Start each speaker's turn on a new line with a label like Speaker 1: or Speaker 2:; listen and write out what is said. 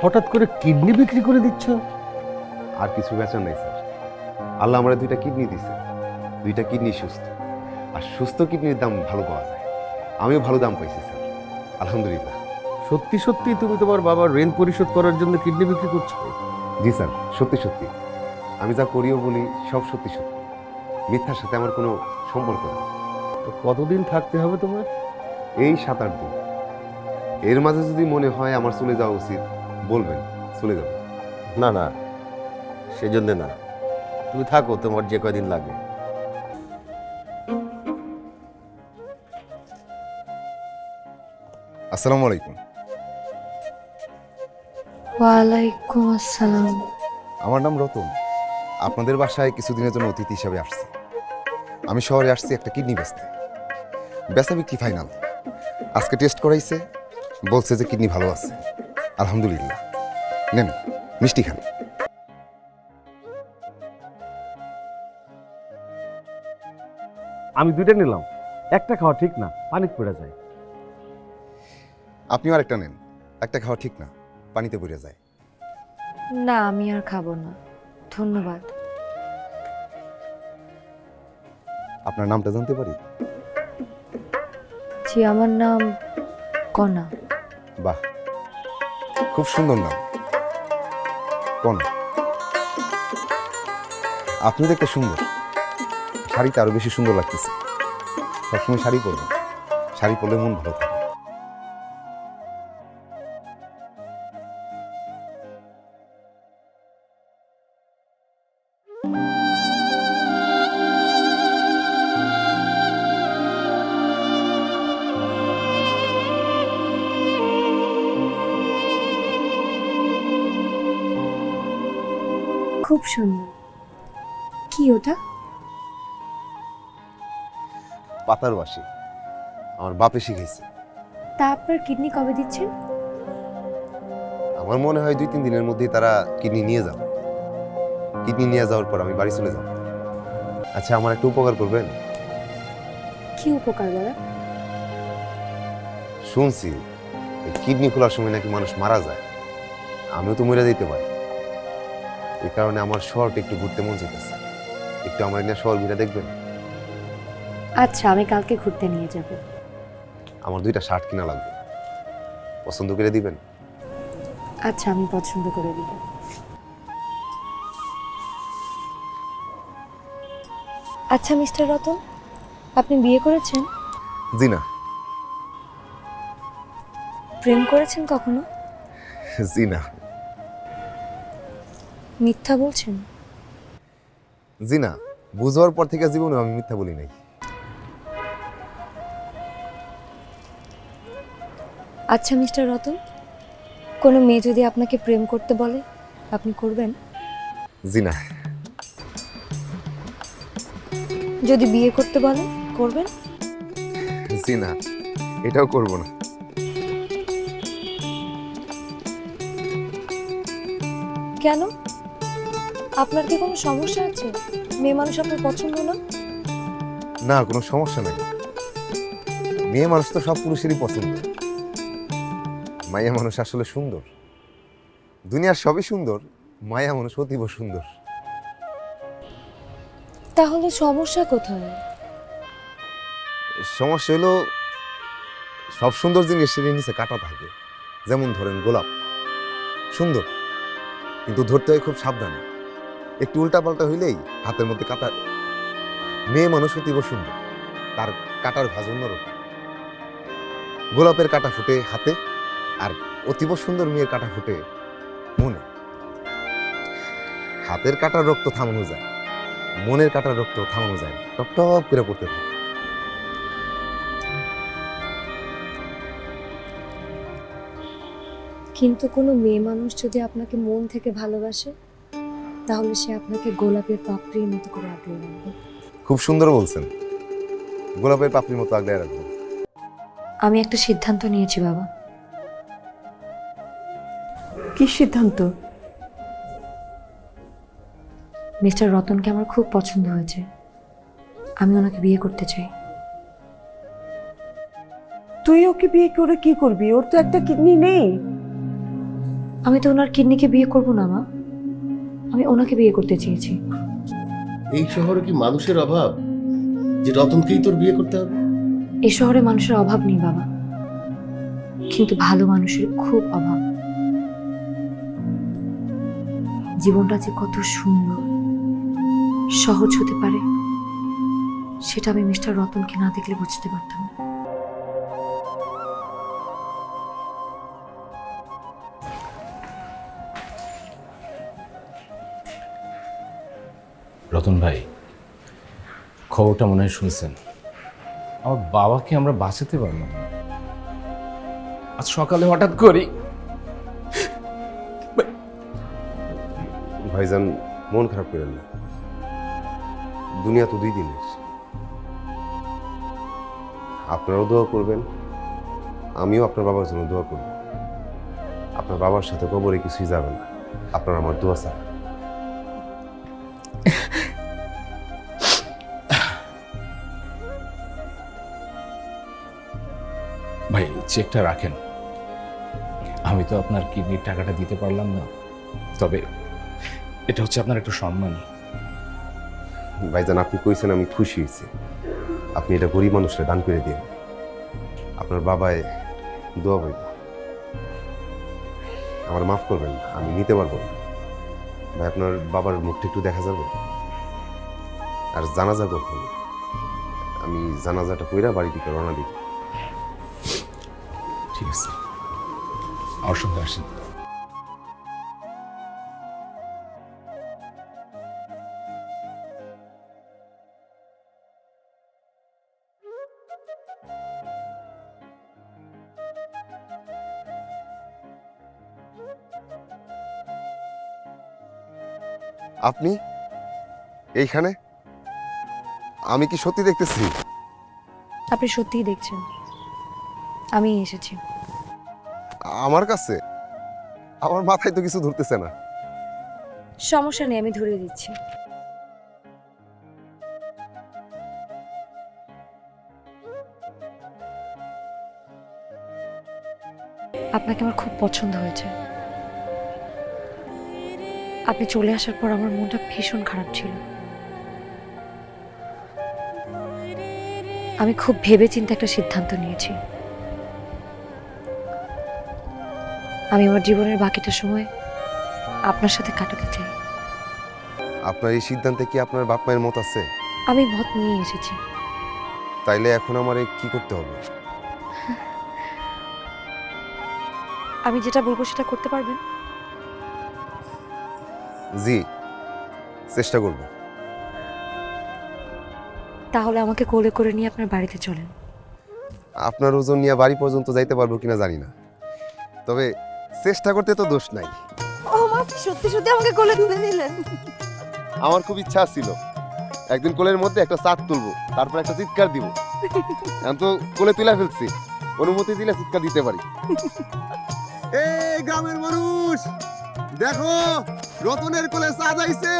Speaker 1: হঠাৎ করে কিডনি বিক্রি করে দিচ্ছ?
Speaker 2: আর কিছু বেচার নাই স্যার। আল্লাহ আমার দুইটা কিডনি দিছে, দুইটা কিডনি সুস্থ। আর সুস্থ কিডনির দাম ভালো পাওয়া যায়, আমিও ভালো দাম পাইছি স্যার, আলহামদুলিল্লাহ।
Speaker 1: সত্যি সত্যি তুমি তোমার বাবার ঋণ পরিশোধ করার জন্য কিডনি বিক্রি করছো?
Speaker 2: জি স্যার, সত্যি সত্যি। আমি যা করিও বলি সব সত্যি সত্যি, মিথ্যার সাথে আমার কোনো সম্পর্ক নেই।
Speaker 1: তো কতদিন থাকতে হবে তোমার?
Speaker 2: এই 7-8 দিন। এর মাঝে যদি মনে হয় আমার চলে যাওয়া উচিত, বলবেন, চলে যাব।
Speaker 1: না না, সেজন্য না, তুমি থাকো, তোমার যে কয়দিন লাগে।
Speaker 3: আসসালামু আলাইকুম।
Speaker 4: ওয়ালাইকুম আসসালাম।
Speaker 3: আমার নাম রতন। আপনাদের বাসায় কিছুদিনের জন্য অতিথি হিসাবে আসছি। আমি শহরে আসছি একটা কিডনি বেচতে। বেচা বিক্রি ফাইনাল। আজকে টেস্ট করাইছে, বলছে যে কিডনি ভালো আছে, আলহামদুলিল্লাহ। নেন, মিষ্টি খান।
Speaker 1: আমি দুইটা নিলাম, একটা খাওয়া ঠিক না, পানিতে পড়ে যায়।
Speaker 3: আপনিও আরেকটা নেন, একটা খাওয়া ঠিক না, পানিতে পড়ে যায়।
Speaker 4: না, আমি আর খাবো না, ধন্যবাদ।
Speaker 3: আপনার নামটা জানতে পারি?
Speaker 4: জি, আমার নাম কণা।
Speaker 3: বাহ, খুব সুন্দর নাম, কোন? আপনি দেখতে সুন্দর, শাড়িতে আরো বেশি সুন্দর লাগতেছে। সবসময় শাড়ি পরবেন, শাড়ি পরলে মন ভালো থাকে।
Speaker 4: খুব সুন্দর। কি ওটা?
Speaker 2: পাতার বাসি, আমার বাপে শিখেছে।
Speaker 4: তা আপনার কিডনি কবে দিচ্ছেন?
Speaker 2: আমার মনে হয় 2-3 দিনের মধ্যেই তারা কিডনি নিয়ে যাবে। কিডনি নিয়ে যাওয়ার পর আমি বাড়ি চলে যাব। আচ্ছা, আমার একটা উপকার করবেন?
Speaker 4: কি উপকার বলা?
Speaker 2: শুনছি এই কিডনি খোলার সময় নাকি মানুষ মারা যায়। আমিও তো মরে যেতে পারি। এই কারণে আমার শহরটা একটু ঘুরতে মন চাইতেছে। একটু আমার এখানে শহর ঘুরে দেখবেন?
Speaker 4: আচ্ছা, আমি কালকে ঘুরতে নিয়ে যাব।
Speaker 2: আমার 2টা শার্ট কিনা লাগবে, পছন্দ করে দিবেন?
Speaker 4: আচ্ছা, আমি পছন্দ করে দিব। আচ্ছা মিস্টার রতন, আপনি বিয়ে করেছেন?
Speaker 2: জি না।
Speaker 4: প্রেম করেছেন কখনো?
Speaker 2: জি না।
Speaker 4: মিথ্যা বলছেন?
Speaker 2: জি না, বুঝার পর থেকে জীবনে আমি মিথ্যা বলি নাই।
Speaker 4: আচ্ছা মিস্টার রতন, কোনো মেয়ে যদি আপনাকে প্রেম করতে বলে, আপনি করবেন?
Speaker 2: জি না।
Speaker 4: যদি বিয়ে করতে বলে, করবেন?
Speaker 2: জি না, এটাও করব না।
Speaker 4: কেন? আপনার কি কোনো সমস্যা আছে? মেয়ে মানুষ আপনার পছন্দ না?
Speaker 2: না, কোনো সমস্যা নাই। মেয়ে মানুষ তো সব পুরুষেরই পছন্দ। মায়া মানুষ আসলে সুন্দর। দুনিয়ার সবই সুন্দর, মায়া মানুষ অতীব সুন্দর।
Speaker 4: তাহলে সমস্যা কোথায়?
Speaker 2: সমস্যা হলো সব সুন্দর জিনিসের নিচে কাটা থাকে। যেমন ধরেন গোলাপ সুন্দর, কিন্তু ধরতে হয় খুব সাবধানে। একটু উল্টাপাল্টা হইলেই হাতের মধ্যে কাটা। মেয়ে মানুষ অতীব সুন্দর, তার কাটার ভাঁজ অন্যরকম। গোলাপের কাটা ফুটে হাতে, আর অতীব সুন্দর মেয়ের কাটা ফুটে মনে। হাতের কাটার রক্ত থামানো যায়, মনের কাটার রক্ত থামানো যায় না, টপ টপ করে পড়তে থাকে।
Speaker 4: কিন্তু কোনো মেয়ে মানুষ যদি আপনাকে মন থেকে ভালোবাসে, তাহলে সে আপনাকে গোলাপের পাপড়ির মতো করে আগলে রাখবে।
Speaker 2: খুব সুন্দর বলছেন, গোলাপের পাপড়ির মতো আগলে রাখবো।
Speaker 4: আমি একটা সিদ্ধান্ত নিয়েছি বাবা।
Speaker 5: কি সিদ্ধান্ত?
Speaker 4: মিস্টার রতনকে আমার খুব পছন্দ হয়েছে, আমি ওনাকে বিয়ে করতে চাই।
Speaker 5: তুই ওকে বিয়ে করে কি করবি? ওর তো একটা কিডনি নেই।
Speaker 4: আমি তো ওনার কিডনিকে বিয়ে করব না মা, আমি ওনাকে বিয়ে করতে চেয়েছি।
Speaker 1: এই শহরে কি মানুষের অভাব যে রতনকেই তোর বিয়ে করতে হবে?
Speaker 4: এই শহরে মানুষের অভাব নেই বাবা, কিন্তু ভালো মানুষের খুব অভাব। জীবনটা যে কত সুন্দর সহজ হতে পারে সেটা আমি মিস্টার রতনকে না দেখলে বুঝতে পারতাম না।
Speaker 6: রতন ভাই, খবরটা মনে হয় শুনছেন। আমার বাবাকে আমরা বাঁচাতে পারলাম না। আজ সকালে হঠাৎ করি
Speaker 1: ভাইজান, মন খারাপ করেন না, দুনিয়া তো 2 দিনের। আপনারাও দোয়া করবেন, আমিও আপনার বাবার জন্য দোয়া করব। আপনার বাবার সাথে কবরে কিছুই যাবে না, আপনার আমার দোয়া চান।
Speaker 6: ভাই, চেকটা রাখেন। আমি তো আপনার কিডনির টাকাটা দিতে পারলাম না, তবে এটা হচ্ছে আপনার একটা সম্মানই।
Speaker 1: ভাইজান, আপনি কইছেন, আমি খুশি হয়েছি। আপনি এটা গরিব মানুষরা দান করে দিন, আপনার বাবায় দোয়া হইব। আমার মাফ করবেন, আমি নিতে পারবো না। ভাই, আপনার বাবার মুখটা একটু দেখা যাবে? আর জানাজা কখন? আমি জানাজাটা কইরা বাড়ি দিকে রওনা দিব।
Speaker 6: ঠিক আছে, আমার সঙ্গে আসেন।
Speaker 3: আপনি এইখানে? আমি কি সত্যি দেখতেছি?
Speaker 4: আপনি সত্যিই দেখছেন, আমি এসেছি।
Speaker 3: আমার কাছে? আমার মাথায় তো কিছু ধরতেছে না।
Speaker 4: সমস্যা নেই, আমি ধরিয়ে দিচ্ছি। আপনাকে আমার খুব পছন্দ হয়েছে। আপনি চলে আসার পর আমার মনটা ভীষণ খারাপ ছিল। আমি খুব ভেবেচিন্তে একটা সিদ্ধান্ত নিয়েছি। আমি আমার জীবনের বাকিটা সময় আপনার সাথে কাটাতে চাই।
Speaker 3: আপনার এই সিদ্ধান্তে কি আপনার বাপ মায়ের মত আছে?
Speaker 4: আমি মত নিয়ে এসেছি।
Speaker 3: তাইলে এখন আমারে কি করতে হবে?
Speaker 4: আমি যেটা বলবো সেটা করতে পারবেন?
Speaker 3: জি, চেষ্টা করব।
Speaker 4: তাহলে আমাকে কোলে করে নিয়ে আপনার বাড়িতে চলেন।
Speaker 3: আপনার ওজন নিয়ে বাড়ি পর্যন্ত যাইতে পারবো কিনা জানি না, তবে চেষ্টা করতে তো দোষ নাই।
Speaker 5: ও মা, সত্যি সত্যি আমাকে কোলে তুলে নিলেন।
Speaker 3: আমার খুব ইচ্ছা ছিল একদিন কোলের মধ্যে একটা চাঁদ তুলবো, তারপর একটা চিৎকার দিব। এখন তো কোলে তুলে ফেলছি, অনুমতি দিলে চিৎকার দিতে পারি। এই গ্রামের মানুষ, দেখো রতনের কোলে চাঁদ আইছে।